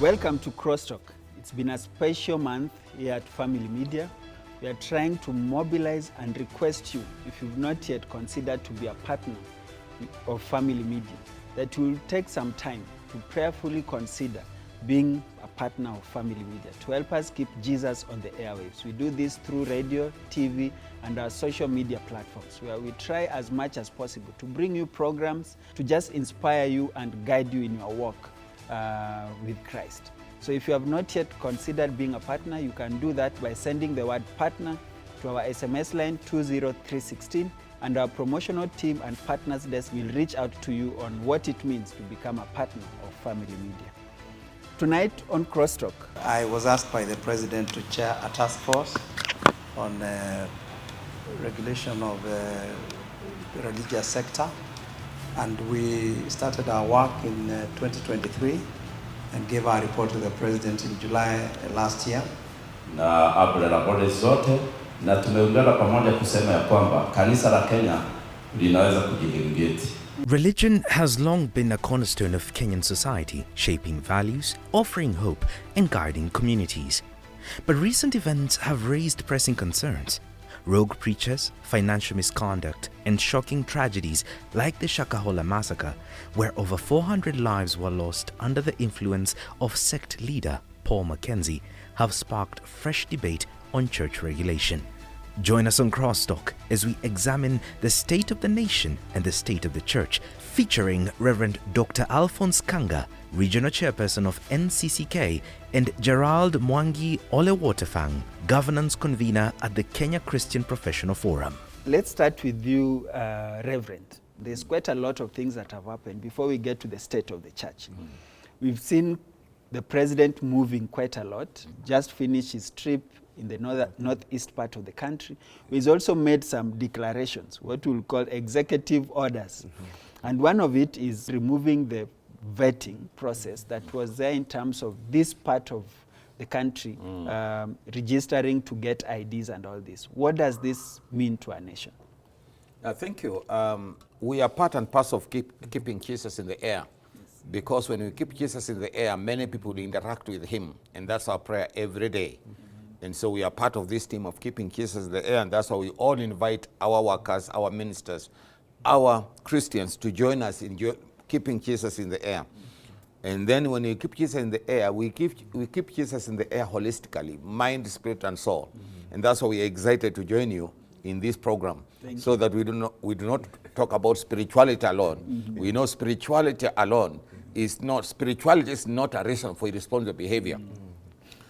Welcome to Crosstalk. It's been a special month here at Family Media. We are trying to mobilize and request you, if you've not yet considered to be a partner of Family Media, that you will take some time to prayerfully consider being a partner of Family Media to help us keep Jesus on the airwaves. We do this through radio, TV, and our social media platforms, where we try as much as possible to bring you programs to just inspire you and guide you in your walk with Christ. So if you have not yet considered being a partner, you can do that by sending the word partner to our SMS line 20316, and our promotional team and partners desk will reach out to you on what it means to become a partner of Family Media. Tonight on Crosstalk, I was asked by the President to chair a task force on regulation of the religious sector, and we started our work in 2023 and gave our report to the President in July last year. Na abra body zote na tumeungana pamoja kusema ya kwamba kanisa la Kenya linaweza kujidengeti. Religion has long been a cornerstone of Kenyan society, shaping values, offering hope, and guiding communities. But recent events have raised pressing concerns. Rogue preachers, financial misconduct, and shocking tragedies like the Shakahola massacre, where over 400 lives were lost under the influence of sect leader Paul Mackenzie, have sparked fresh debate on church regulation. Join us on Crosstalk as we examine the state of the nation and the state of the church, featuring Reverend Dr. Alphonse Kanga, Regional Chairperson of NCCK, and Gerald Mwangi Olewotefang, Governance Convener at the Kenya Christian Professional Forum. let's start with you, Reverend. There's quite a lot of things that have happened before we get to the state of the church. We've seen the president moving quite a lot, just finished his trip in the northeast part of the country. He's also made some declarations, what we'll call executive orders. And one of it is removing the vetting process that was there in terms of this part of the country registering to get IDs and all this. What does this mean to our nation? Thank you. We are part and parcel of keeping Jesus in the air. Because when we keep Jesus in the air, many people interact with him. And that's our prayer every day. And so we are part of this team of keeping Jesus in the air. And that's why we all invite our workers, our ministers, our Christians to join us in keeping Jesus in the air. And then when we keep Jesus in the air, we keep Jesus in the air holistically, mind, spirit, and soul. And that's why we're excited to join you in this program, so that we do not talk about spirituality alone. We know spirituality alone is not a reason for irresponsible behavior.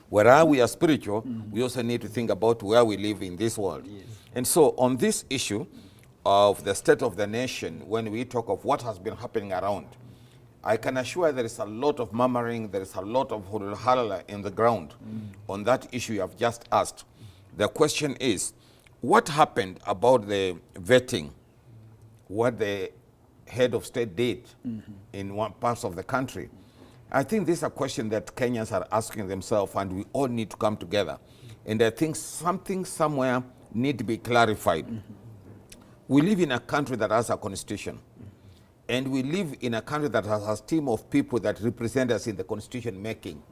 Whereas we are spiritual, we also need to think about where we live in this world. And so on this issue of the state of the nation, when we talk of what has been happening around, I can assure there is a lot of murmuring, there is a lot of hulala in the ground on that issue you have just asked. The question is, what happened about the vetting, what the head of state did in one part of the country? I think this is a question that Kenyans are asking themselves, and we all need to come together. And I think something somewhere need to be clarified. We live in a country that has a constitution. And we live in a country that has a team of people that represent us in the constitution making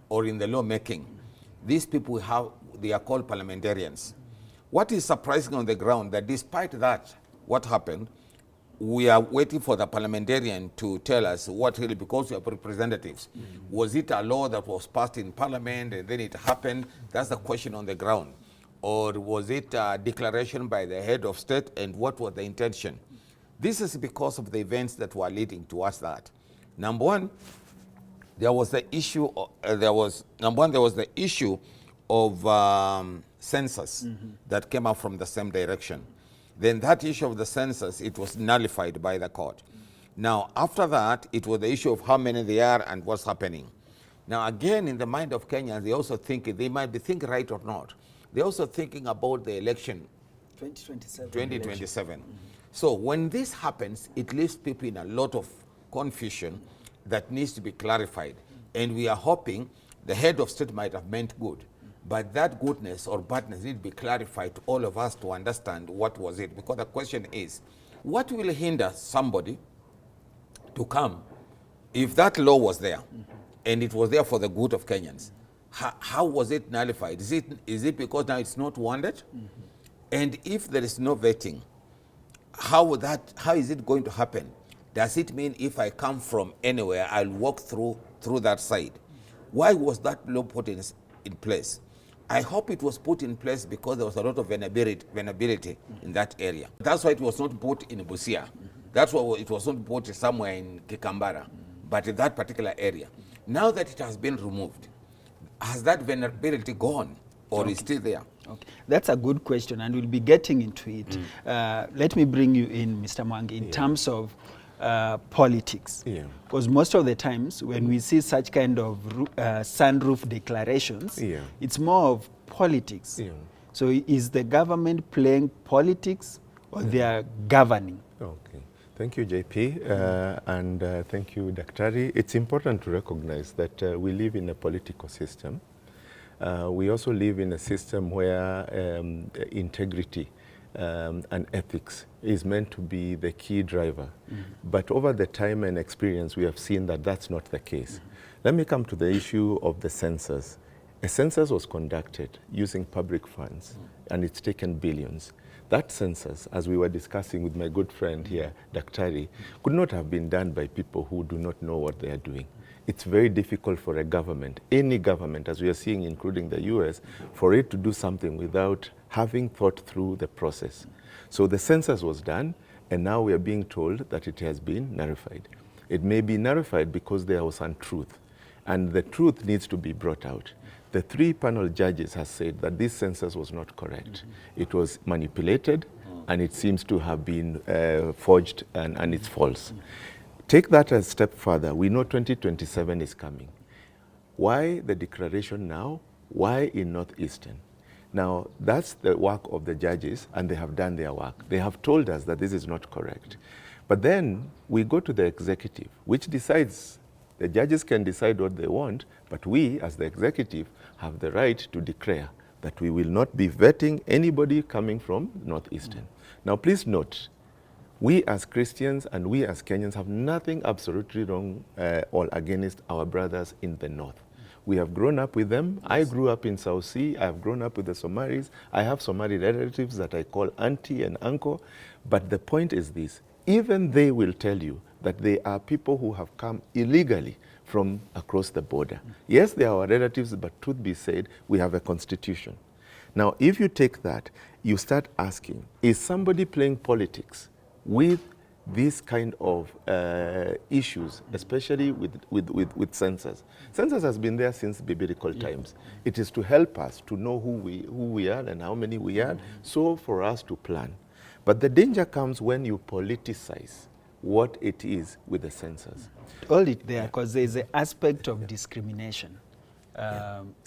or in the law making. These people they are called parliamentarians. What is surprising on the ground that despite that, what happened, we are waiting for the parliamentarian to tell us what really, because we have representatives. Was it a law that was passed in parliament and then it happened? That's the question on the ground. Or was it a declaration by the head of state, and what was the intention? This is because of the events that were leading towards that. Number one, there was the issue. There was the issue of census that came up from the same direction. Then that issue of the census, it was nullified by the court. Now, after that, it was the issue of how many they are and what's happening. Now, again, in the mind of Kenyans, they also think, they might be thinking right or not. They're also thinking about the election. 2027. So when this happens, it leaves people in a lot of confusion that needs to be clarified. And we are hoping the head of state might have meant good. But that goodness or badness need to be clarified to all of us to understand what was it. Because the question is, what will hinder somebody to come if that law was there? and it was there for the good of Kenyans. How was it nullified? Is it because now it's not wanted? And if there is no vetting, how is it going to happen? Does it mean if I come from anywhere, I'll walk through that side? Why was that law put in place? I hope it was put in place because there was a lot of vulnerability in that area. That's why it was not put in Busia. That's why it was not put somewhere in Kikambara, but in that particular area. Now that it has been removed, has that vulnerability gone, or is still there? Okay, that's a good question, and we'll be getting into it. Let me bring you in, Mr. Mwangi, in terms of politics. Because most of the times when we see such kind of sunroof declarations, it's more of politics. So is the government playing politics, or they are governing? Okay. Thank you, JP, and thank you, Daktari. It's important to recognize that we live in a political system. We also live in a system where integrity and ethics is meant to be the key driver. But over the time and experience, we have seen that that's not the case. Let me come to the issue of the census. A census was conducted using public funds, and it's taken billions. That census, as we were discussing with my good friend here, Daktari, could not have been done by people who do not know what they are doing. It's very difficult for a government, any government, as we are seeing, including the US, for it to do something without having thought through the process. So the census was done, and now we are being told that it has been nullified. It may be nullified because there was untruth, and the truth needs to be brought out. The 3 panel judges have said that this census was not correct. It was manipulated, and it seems to have been forged, and it's false. Take that a step further. We know 2027 is coming. Why the declaration now? Why in Northeastern? Now, that's the work of the judges, and they have done their work. They have told us that this is not correct. But then we go to the executive, which decides. The judges can decide what they want, but we, as the executive, have the right to declare that we will not be vetting anybody coming from Northeastern. Now, please note, we as Christians and we as Kenyans have nothing absolutely wrong or against our brothers in the North. We have grown up with them. Yes. I grew up in South Sea. I have grown up with the Somalis. I have Somali relatives that I call auntie and uncle. But the point is this, even they will tell you that they are people who have come illegally from across the border. Yes, they are our relatives, but truth be said, we have a constitution. Now, if you take that, you start asking, is somebody playing politics with these kind of issues, especially with census? Census has been there since biblical times. It is to help us to know who we are and how many we are, so for us to plan. But the danger comes when you politicize what it is with the census. Hold it there, because there is an aspect of discrimination.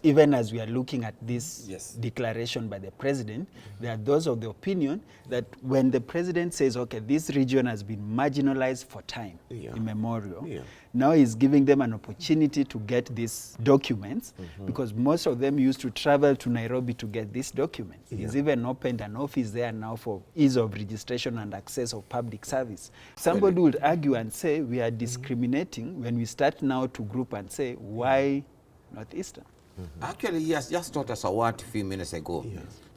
Even as we are looking at this declaration by the president, there are those of the opinion that when the president says, okay, this region has been marginalized for time immemorial, now he's giving them an opportunity to get these documents, because most of them used to travel to Nairobi to get these documents. He's even opened an office there now for ease of registration and access of public service. Somebody would argue and say we are discriminating when we start now to group and say, why Northeastern? Actually, he has just taught us a word a few minutes ago.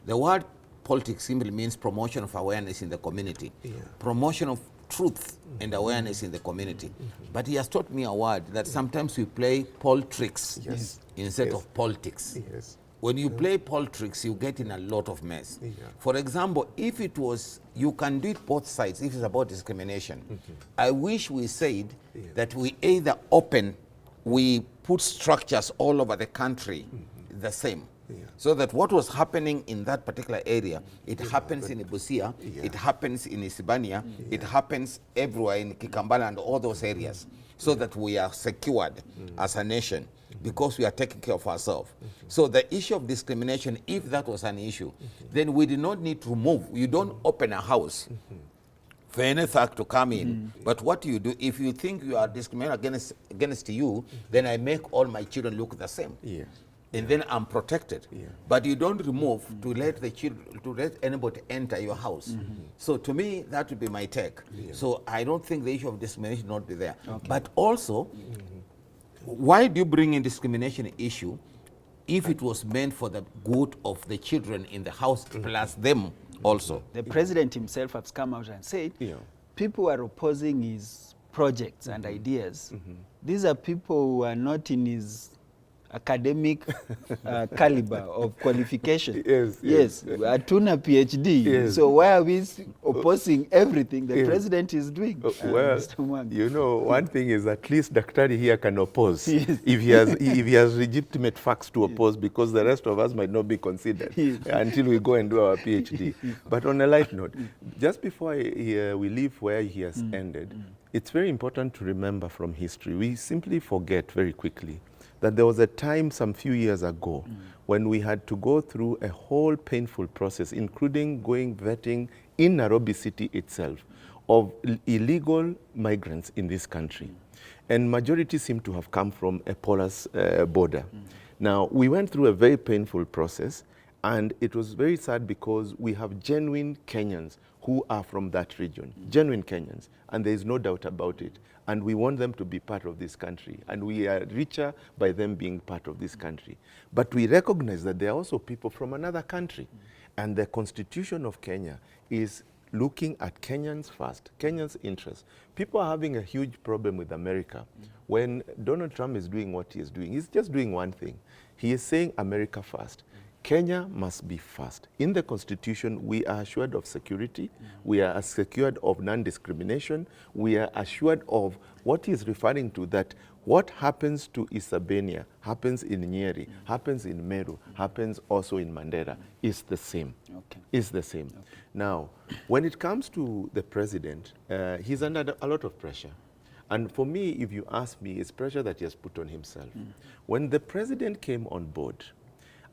The word politics simply means promotion of awareness in the community, promotion of truth and awareness in the community. But he has taught me a word that sometimes we play politics instead of politics. When you play politics, you get in a lot of mess. For example, if it was, you can do it both sides if it's about discrimination. I wish we said that we either we put structures all over the country the same. So that what was happening in that particular area, it happens in Busia, it happens in Isibania, it happens everywhere in Kikambala and all those areas. So that we are secured as a nation because we are taking care of ourselves. So the issue of discrimination, if that was an issue, then we did not need to move. You don't open a house for any thug to come in. But what you do, if you think you are discriminating against you, then I make all my children look the same. And then I'm protected. But you don't remove to let the children, to let anybody enter your house. So to me, that would be my take. So I don't think the issue of discrimination should not be there. But also, why do you bring in discrimination issue if it was meant for the good of the children in the house plus them also? The president himself has come out and said, people are opposing his projects and ideas. These are people who are not in his academic caliber of qualification. Yes, Atuna PhD. So why are we opposing everything the president is doing? Well, you know, one thing is at least Daktari here can oppose if he has legitimate facts to oppose, because the rest of us might not be considered until we go and do our PhD. But on a light note, just before we leave where he has ended, it's very important to remember from history. We simply forget very quickly that there was a time some few years ago when we had to go through a whole painful process, including vetting in Nairobi city itself of illegal migrants in this country. And majority seem to have come from a porous border. Now, we went through a very painful process, and it was very sad because we have genuine Kenyans who are from that region, genuine Kenyans, and there is no doubt about it. And we want them to be part of this country, and we are richer by them being part of this country. But we recognize that there are also people from another country, and the Constitution of Kenya is looking at Kenyans first, Kenyans' interests. People are having a huge problem with America. When Donald Trump is doing what he is doing, he's just doing one thing. He is saying America first. Kenya must be first. In the Constitution, we are assured of security, we are assured of non-discrimination, we are assured of what he is referring to, that what happens to Isabenia happens in Nyeri, happens in Meru, happens also in Mandera, is the same. Is the same. Now, when it comes to the president, he's under a lot of pressure. And for me, if you ask me, it's pressure that he has put on himself. When the president came on board,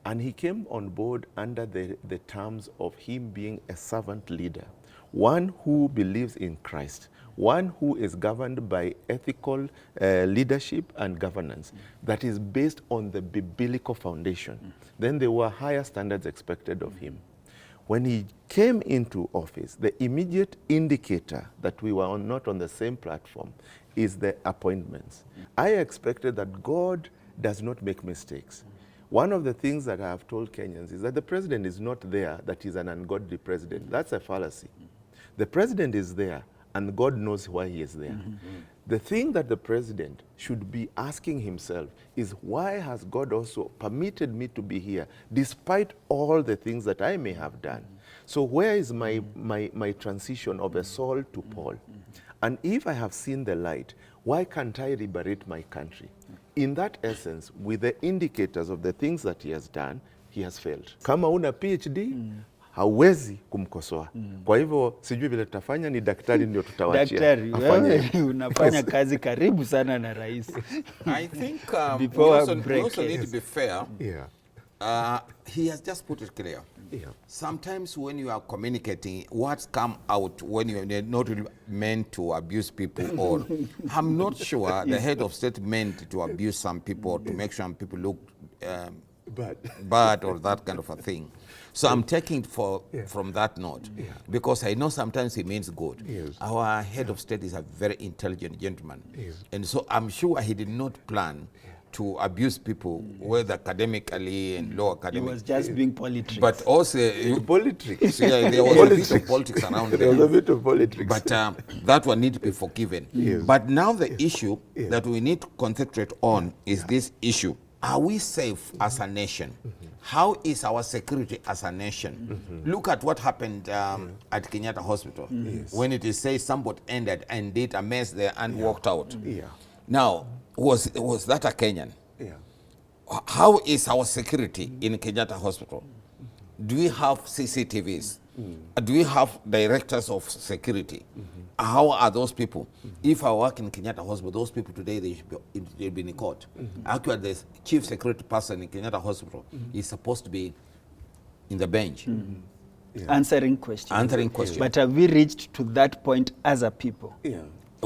and he came on board under the terms of him being a servant leader, one who believes in Christ, one who is governed by ethical leadership and governance that is based on the biblical foundation. Then there were higher standards expected of him. When he came into office, the immediate indicator that we were not on the same platform is the appointments. I expected that God does not make mistakes. One of the things that I have told Kenyans is that the president is not there that he's an ungodly president. That's a fallacy. The president is there, and God knows why he is there. The thing that the president should be asking himself is, why has God also permitted me to be here, despite all the things that I may have done? So where is my transition of a Saul to Paul? And if I have seen the light, why can't I liberate my country? In that essence, with the indicators of the things that he has done, he has failed. Kama una PhD, hauwezi kumkosoa. Kwa hivyo, sijui vile tutafanya, ni daktari ndio tutawachia. Daktari, wewe unafanya kazi karibu sana na rais. I think we also need to be fair. He has just put it clear. Sometimes when you are communicating, words come out when you're not really meant to abuse people, or I'm not sure the head of state meant to abuse some people, to make sure people look bad or that kind of a thing. So I'm taking it from that note, because I know sometimes he means good. Our head of state is a very intelligent gentleman. And so I'm sure he did not plan to abuse people, whether academically and low academic. He was just being politics. But also politics. Yeah, there was a bit of politics around there. There was a bit of politics. But that one need to be forgiven. But now the issue that we need to concentrate on is this issue. Are we safe as a nation? How is our security as a nation? Look at what happened at Kenyatta Hospital when it is said somebody ended and did a mess there and walked out. Now, was that a Kenyan? How is our security in Kenyatta Hospital? Do we have CCTVs? Do we have directors of security? How are those people? If I work in Kenyatta Hospital, those people today, they'll be in court. Actually, the chief security person in Kenyatta Hospital is supposed to be in the bench. Answering questions. Answering questions. But have we reached to that point as a people?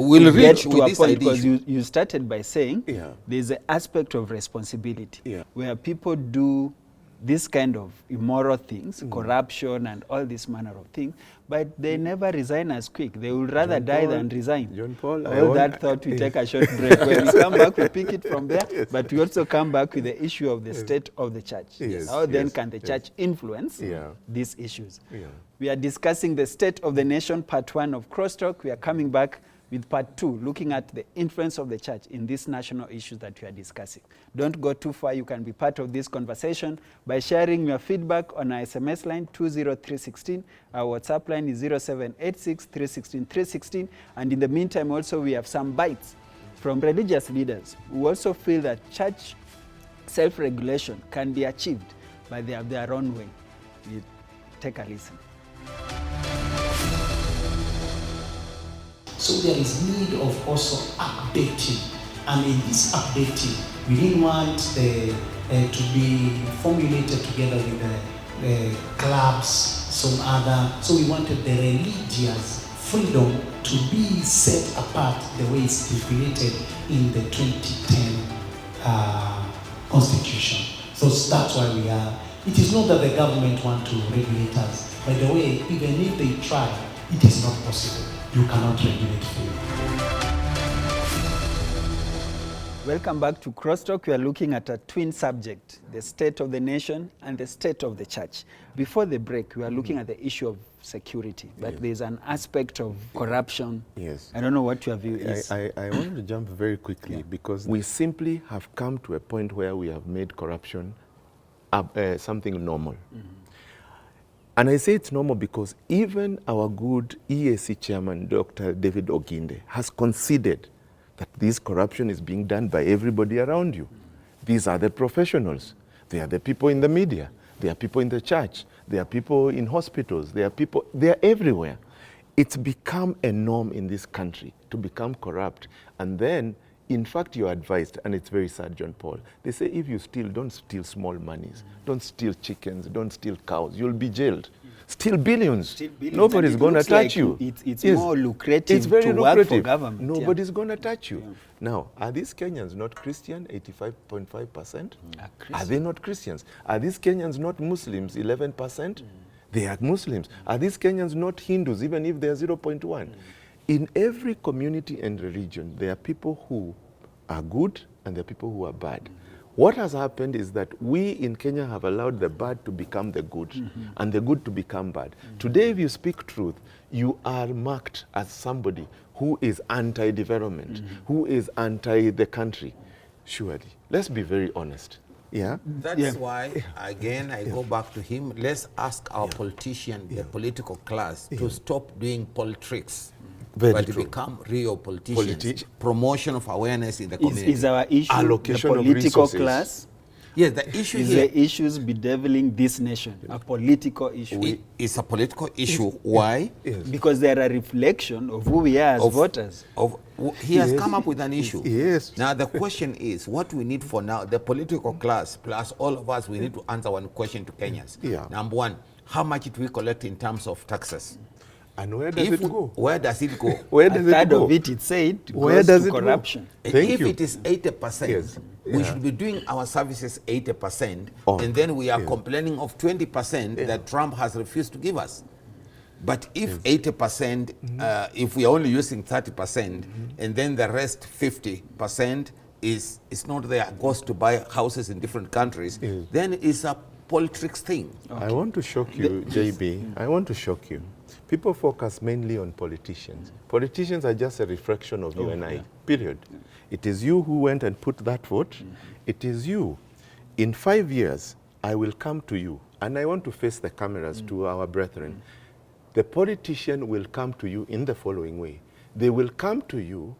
We'll reach to with a this point, idea. because you started by saying there's an aspect of responsibility where people do this kind of immoral things, corruption and all this manner of things, but they never resign as quick. They would rather die than resign. John Paul, Well, that thought we take a short break. When we come back, we pick it from there, but we also come back with the issue of the state of the church. Yes, How then yes, can the church influence these issues? Yeah. We are discussing the state of the nation, part 1 of Crosstalk. We are coming back with part 2, looking at the influence of the church in these national issues that we are discussing. Don't go too far. You can be part of this conversation by sharing your feedback on our SMS line 20316. Our WhatsApp line is 0786 316 316. And in the meantime, also, we have some bites from religious leaders who also feel that church self-regulation can be achieved, but they have their own way. You take a listen. So there is need of also updating, and in this updating, we didn't want to be formulated together with the clubs, some other. So we wanted the religious freedom to be set apart the way it's stipulated in the 2010 Constitution. So that's why we are. It is not that the government want to regulate us. By the way, even if they try, it is not possible. You cannot regulate food. Welcome back to Crosstalk. We are looking at a twin subject, the state of the nation and the state of the church. Before the break, we are looking at the issue of security, but there's an aspect of corruption. Yes. I don't know what your view is. I want to jump very quickly because we simply have come to a point where we have made corruption something normal. And I say it's normal because even our good EAC chairman, Dr. David Oginde, has conceded that this corruption is being done by everybody around you. These are the professionals. They are the people in the media. They are people in the church. They are people in hospitals. They are everywhere. It's become a norm in this country to become corrupt. And then, in fact, you're advised, and it's very sad, John Paul, they say if you steal, don't steal small monies. Don't steal chickens, don't steal cows. You'll be jailed. Steal billions. Nobody's going to touch you. It's more lucrative it's very to lucrative. work for government. Nobody's going to touch you. Now, are these Kenyans not Christian, 85.5%? Are they not Christians? Are these Kenyans not Muslims, 11%? They are Muslims. Are these Kenyans not Hindus, even if they are 0.1? In every community and religion, there are people who are good and there are people who are bad. What has happened is that we in Kenya have allowed the bad to become the good and the good to become bad. Today, if you speak truth, you are marked as somebody who is anti-development, who is anti the country. Surely, let's be very honest. Yeah. That's why, again, I go back to him. Let's ask our politicians, the political class, to stop doing politics. But to become real politicians. Promotion of awareness in the community. Is our issue Allocation the of political resources. class? Yes, the issue Is here the issues bedeviling this nation a political issue? it's a political issue. Why? Because they are a reflection of who we are as voters. He has come up with an issue. Yes. Now the question is, what we need for now, the political class plus all of us, we need to answer one question to Kenyans. Number one, how much do we collect in terms of taxes? And where does it go? Where does it go? Where does it go? Of it said, Where goes does to it go? corruption. If it is 80%, Yes. we should be doing our services 80%, Oh. and then we are complaining of 20% that Trump has refused to give us. But if 80%, if we are only using 30%, and then the rest 50% is not there, goes to buy houses in different countries, then it's a politics thing. I want to shock you, JB. I want to shock you. People focus mainly on politicians. Politicians are just a reflection of you and I, period. It is you who went and put that vote. It is you. In 5 years, I will come to you, and I want to face the cameras to our brethren. The politician will come to you in the following way. They will come to you,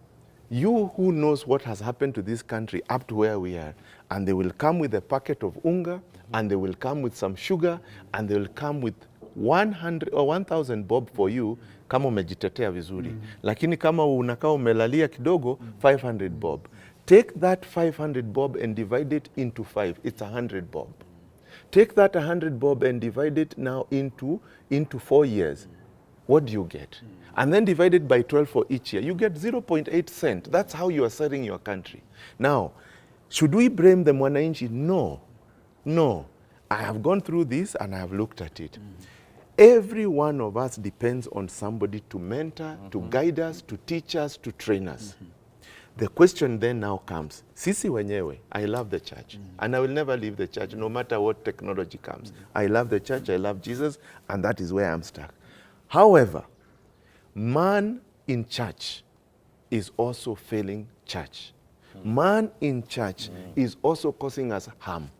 you who knows what has happened to this country up to where we are, and they will come with a packet of unga, and they will come with some sugar, and they will come with 100 or 1,000 bob for you kama umejitetea vizuri. Lakini kama unakaa umelalia kidogo, 500 bob. Take that 500 bob and divide it into 5. It's 100 bob. Take that 100 bob and divide it now into 4 years. What do you get? And then divide it by 12 for each year. You get 0.8 cent. That's how you are serving your country. Now, should we blame the mwananchi? No. No. I have gone through this and I have looked at it. Every one of us depends on somebody to mentor, to guide us, to teach us, to train us. The question then now comes, sisi wenyewe, I love the church, and I will never leave the church, no matter what technology comes. I love the church, I love Jesus, and that is where I'm stuck. However, man in church is also failing church. Man in church is also causing us harm.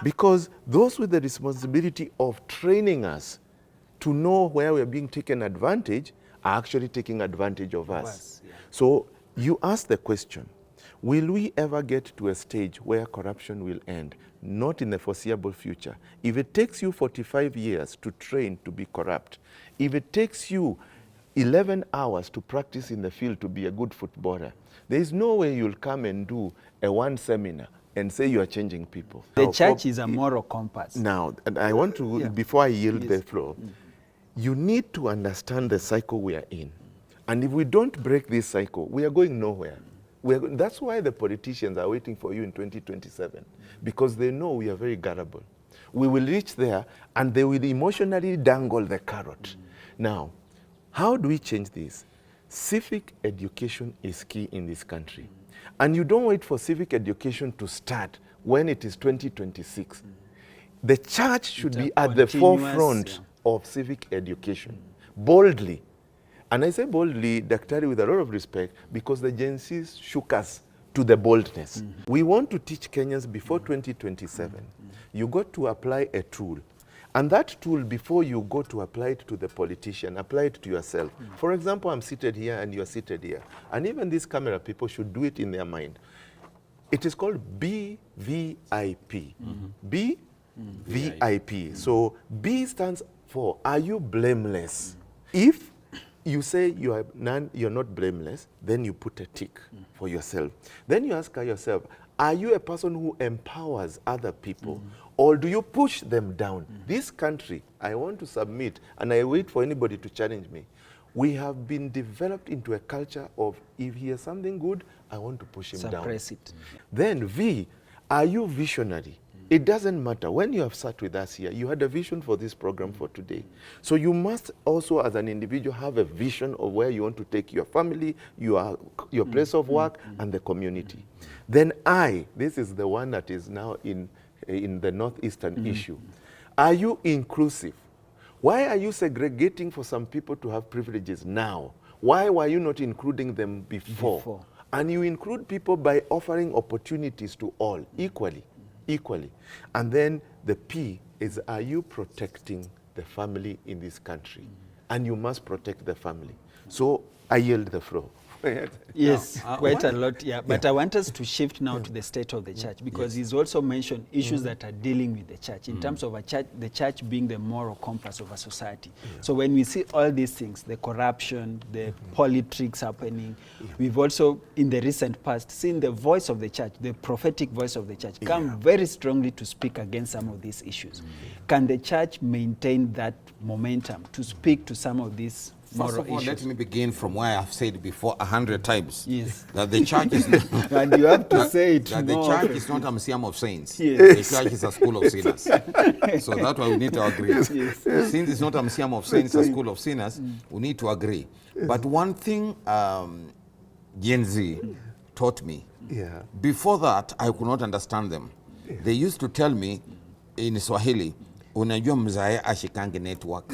Because those with the responsibility of training us to know where we're being taken advantage are actually taking advantage of us. So you ask the question, will we ever get to a stage where corruption will end? Not in the foreseeable future. If it takes you 45 years to train to be corrupt, if it takes you 11 hours to practice in the field to be a good footballer, there is no way you'll come and do a one seminar and say you are changing people. The Now, church is a moral compass. Now, and I want to, before I yield the floor, you need to understand the cycle we are in. And if we don't break this cycle, we are going nowhere. That's why the politicians are waiting for you in 2027, because they know we are very gullible. We will reach there and they will emotionally dangle the carrot. Now, how do we change this? Civic education is key in this country. And you don't wait for civic education to start when it is 2026. The church should be at the forefront of civic education, boldly. And I say boldly, Daktari, with a lot of respect, because the Gen Zs shook us to the boldness. We want to teach Kenyans before 2027. You got to apply a tool. And that tool, before you go to apply it to the politician, apply it to yourself. For example, I'm seated here and you're seated here. And even these camera people should do it in their mind. It is called BVIP. BVIP. So B stands for, are you blameless? If you say you're not blameless, then you put a tick for yourself. Then you ask yourself, are you a person who empowers other people? Or do you push them down? This country, I want to submit, and I wait for anybody to challenge me. We have been developed into a culture of, if he has something good, I want to push him down. Suppress it. Then V, are you visionary? It doesn't matter. When you have sat with us here, you had a vision for this program for today. So you must also, as an individual, have a vision of where you want to take your family, your place of work, and the community. Then I, this is the one that is now in the northeastern issue. Are you inclusive? Why are you segregating for some people to have privileges now? Why were you not including them before? And you include people by offering opportunities to all equally. And then the P is, are you protecting the family in this country? And you must protect the family. So I yield the floor. Yes, quite a lot, But I want us to shift now to the state of the church, because he's also mentioned issues that are dealing with the church, in terms of the church being the moral compass of a society. So when we see all these things, the corruption, the politics happening, we've also, in the recent past, seen the voice of the church, the prophetic voice of the church, come very strongly to speak against some of these issues. Can the church maintain that momentum to speak to some of these First of all, let me begin from where I've said before 100 times. Yes. That the church is not, and you have to say it that more. the church is not a museum of saints. Yes. The church is a school of sinners. So that's why we need to agree. Yes. Since it's not a museum of saints, a school of sinners, we need to agree. But one thing Gen Z taught me, before that, I could not understand them. They used to tell me in Swahili, unajua mzae ashikange network.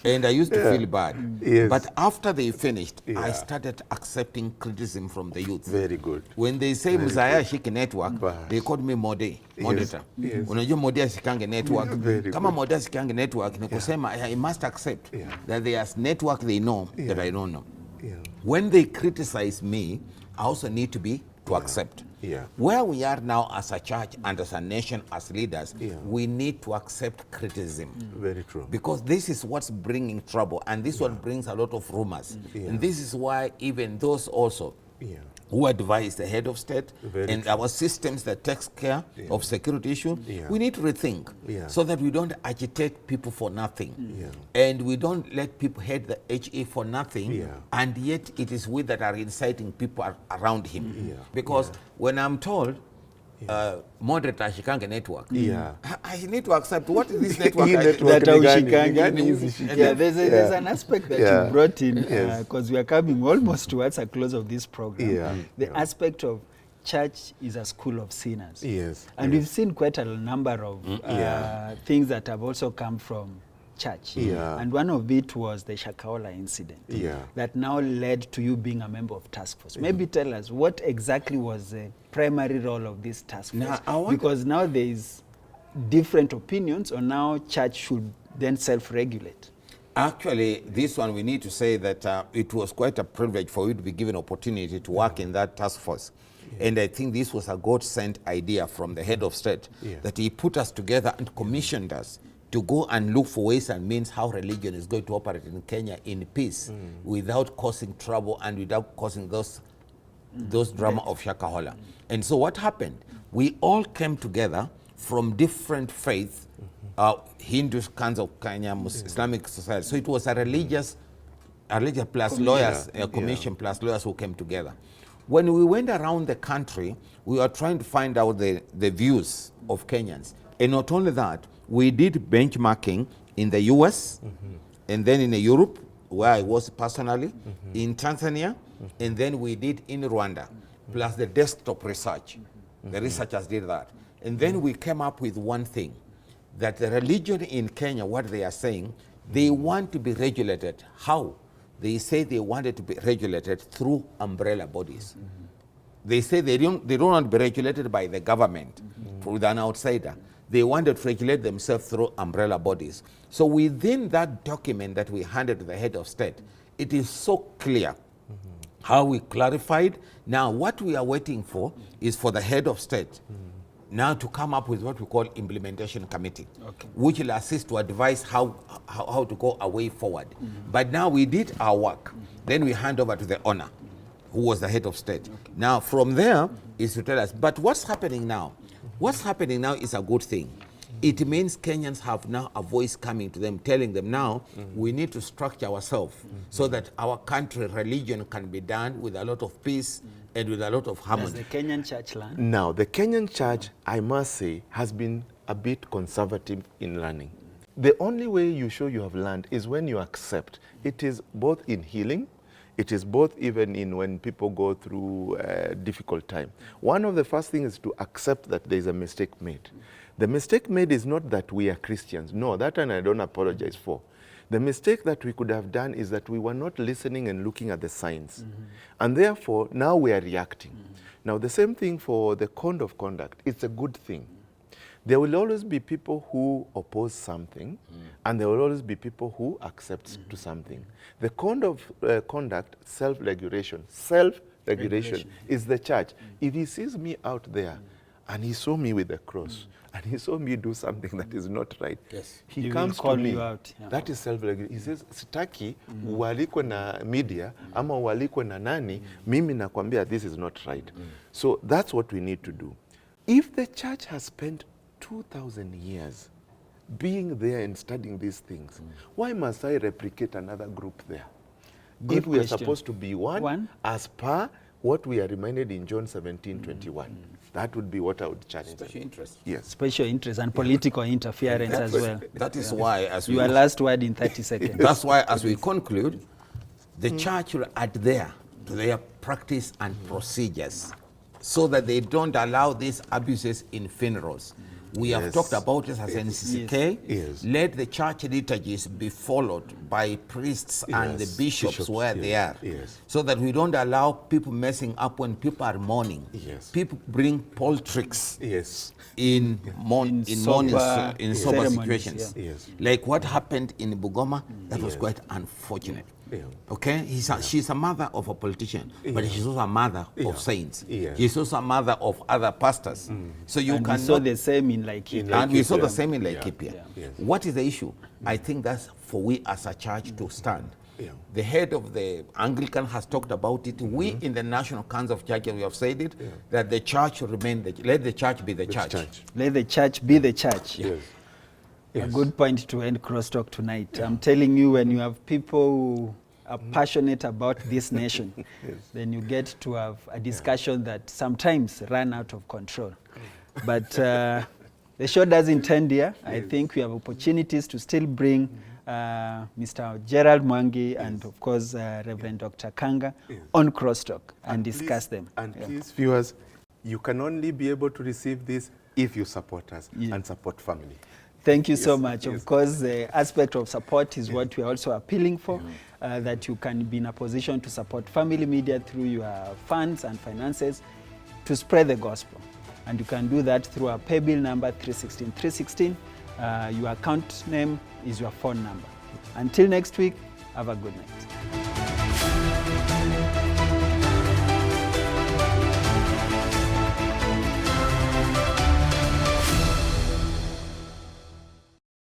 And I used to feel bad. Yes. But after they finished, I started accepting criticism from the youth. Very good. When they say mzae ashike network, they called me moderator. Unajua mode ashikange network. Kama mode ashikange network, ni kusema I must accept that there's network they know that I don't know. When they criticize me, I also need to accept. Where we are now as a church and as a nation, as leaders, we need to accept criticism. Very true. Because this is what's bringing trouble, and this one brings a lot of rumors. And this is why even those also who advise the head of state and our systems that takes care of security issue, we need to rethink so that we don't agitate people for nothing. And we don't let people hate the HE for nothing, and yet it is we that are inciting people around him. Because when I'm told moderator Shikange network. Yeah. I need to accept what is this network. Hii network That ni how gani? Shikange- Ni gani hizi Shikange? Yeah, there's an aspect that Yeah. you brought in Yes. because we are coming almost towards a close of this program. Yeah. The Yeah. aspect of church is a school of sinners. Yes. And Yes. we've seen quite a number of Yeah. things that have also come from church. Yeah. And one of it was the Shakahola incident Yeah. that now led to you being a member of task force. Maybe tell us what exactly was the primary role of this task force? Now, I wonder- Because now there is different opinions on how church should then self-regulate. Actually, this one we need to say that it was quite a privilege for you to be given opportunity to work in that task force. And I think this was a God-sent idea from the head of state, that he put us together and commissioned us to go and look for ways and means how religion is going to operate in Kenya in peace without causing trouble and without causing those drama of Shakahola. And so what happened? We all came together from different faiths, Hindus, kinds of Kenya, Islamic society. So it was a religious plus lawyers, a commission plus lawyers who came together. When we went around the country, we were trying to find out the views of Kenyans. And not only that, we did benchmarking in the US, and then in Europe, where I was personally, in Tanzania, and then we did in Rwanda, plus the desktop research. The researchers did that. And then we came up with one thing, that the religion in Kenya, what they are saying, they want to be regulated. How? They say they wanted to be regulated through umbrella bodies. They say they don't want to be regulated by the government, with an outsider. They wanted to regulate themselves through umbrella bodies. So within that document that we handed to the head of state, it is so clear how we clarified. Now what we are waiting for is for the head of state now to come up with what we call implementation committee, which will assist to advise how to go a way forward. But now we did our work. Then we hand over to the owner, who was the head of state. Now from there is to tell us, but what's happening now? What's happening now is a good thing. It means Kenyans have now a voice coming to them, telling them now we need to structure ourselves so that our country religion can be done with a lot of peace and with a lot of harmony. Does the Kenyan church learn? Now, the Kenyan church, I must say, has been a bit conservative in learning. The only way you show you have learned is when you accept. It is both in healing, it is both even in when people go through a difficult time. One of the first things is to accept that there is a mistake made. The mistake made is not that we are Christians. No, that one I don't apologize for. The mistake that we could have done is that we were not listening and looking at the signs. And therefore, now we are reacting. Now, the same thing for the code of conduct. It's a good thing. There will always be people who oppose something, and there will always be people who accept to something. The code of conduct, self-regulation is the church. If he sees me out there, and he saw me with the cross, and he saw me do something that is not right, he comes to me. That is self-regulation. He says, sitaki uwalikwe na media, ama uwalikwe na nani, mimi nakwambia this is not right. So that's what we need to do. If the church has spent 2,000 years being there and studying these things, why must I replicate another group there? Good if we question. are supposed to be one as per what we are reminded in John 17:21. That would be what I would challenge. Special interest. Yes. Special interest and political interference as well. That is why, as we Your last word in 30 seconds. That's why, as we conclude, the church will adhere to their practice and procedures so that they don't allow these abuses in funerals. We have talked about this as NCCK. Yes. Let the church liturgies be followed by priests and the bishops where they are, so that we don't allow people messing up when people are mourning. People bring politics in sober situations. Like what happened in Bugoma, that was quite unfortunate. Okay, she's a mother of a politician, but she's also a mother of saints. She's also a mother of other pastors. So you can saw the same in Laikipia. And we saw the same in Laikipia. What is the issue? I think that's for we as a church to stand. The head of the Anglican has talked about it. We in the National Council of Churches, we have said it, that the church will remain, let the church be the church. Let the church be the church. Yes. A good point to end Crosstalk tonight. I'm telling you, when you have people who are passionate about this nation, then you get to have a discussion that sometimes run out of control. But the show doesn't end here. I think we have opportunities to still bring Mr. Gerald Mwangi and, of course, Reverend Dr. Kanga on Crosstalk and discuss them. And please, viewers, you can only be able to receive this if you support us and support family. Thank you so much. Of course, the aspect of support is what we're also appealing for, that you can be in a position to support family media through your funds and finances to spread the gospel. And you can do that through our pay bill number 316. Your account name is your phone number. Until next week, have a good night.